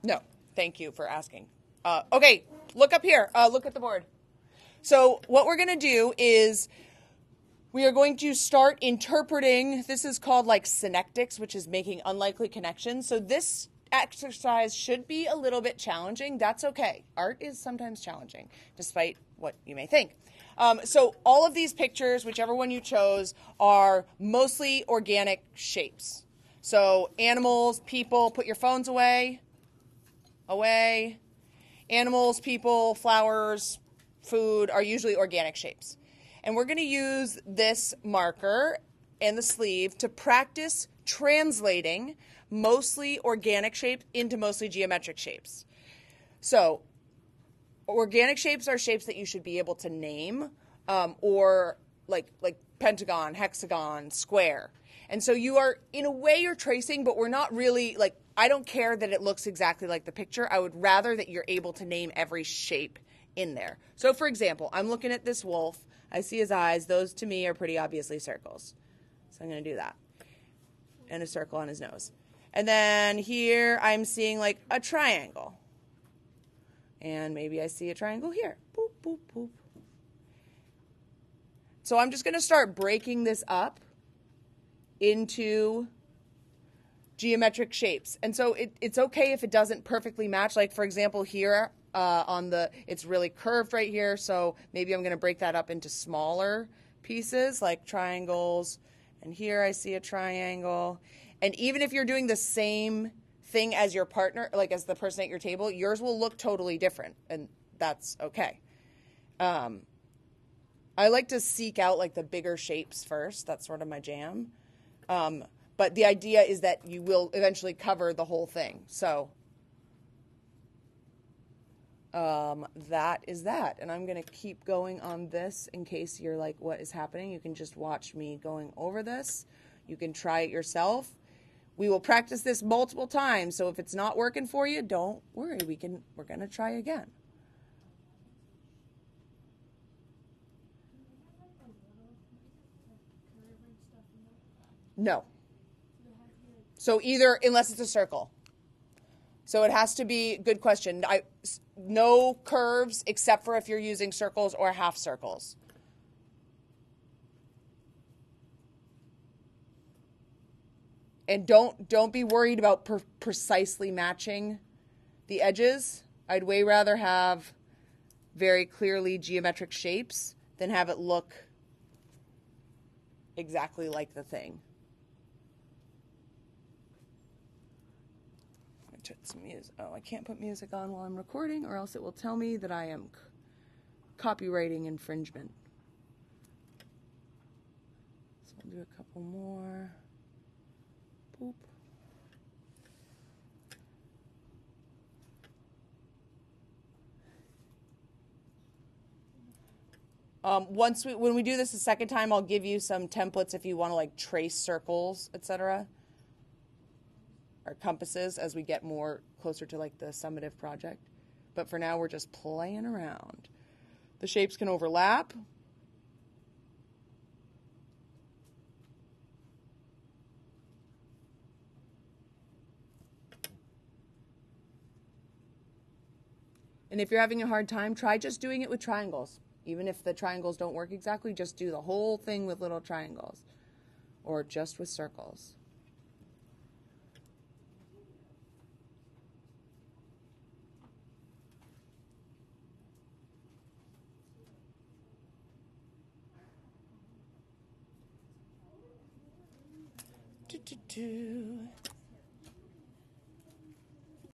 No, thank you for asking. Okay, look up here. Look at the board. So what we're going to do is we are going to start interpreting. This is called like synectics, which is making unlikely connections. So this exercise should be a little bit challenging. That's okay. Art is sometimes challenging, despite what you may think. So all of these pictures, whichever one you chose, are mostly organic shapes. So animals, people, put your phones away. Animals, people, flowers, food are usually organic shapes. And we're going to use this marker and the sleeve to practice translating mostly organic shapes into mostly geometric shapes. So organic shapes are shapes that you should be able to name, or like pentagon, hexagon, square. And so you are, in a way, you're tracing, but we're not really, like, I don't care that it looks exactly like the picture. I would rather that you're able to name every shape in there. So, for example, I'm looking at this wolf. I see his eyes. Those, to me, are pretty obviously circles. So I'm going to do that. And a circle on his nose. And then here I'm seeing, like, a triangle. And maybe I see a triangle here. Boop, boop, boop. So I'm just going to start breaking this up into geometric shapes. And so it's okay if it doesn't perfectly match. Like, for example, here it's really curved right here. So maybe I'm going to break that up into smaller pieces like triangles. And here I see a triangle. And even if you're doing the same thing as your partner, like as the person at your table, yours will look totally different. And that's okay. I like to seek out like the bigger shapes first. That's sort of my jam. But the idea is that you will eventually cover the whole thing. So that is that. And I'm going to keep going on this in case you're like, what is happening? You can just watch me going over this. You can try it yourself. We will practice this multiple times. So if it's not working for you, don't worry. We're going to try again. No. So either, unless it's a circle. So it has to be, good question. No curves except for if you're using circles or half circles. And don't be worried about precisely matching the edges. I'd way rather have very clearly geometric shapes than have it look exactly like the thing. Some music. Oh, I can't put music on while I'm recording, or else it will tell me that I am copywriting infringement. So I'll do a couple more. Boop. When we do this a second time, I'll give you some templates if you want to like trace circles, etc. Or compasses as we get more closer to like the summative project. But for now, we're just playing around. The shapes can overlap. And if you're having a hard time, try just doing it with triangles. Even if the triangles don't work exactly, just do the whole thing with little triangles. Or just with circles.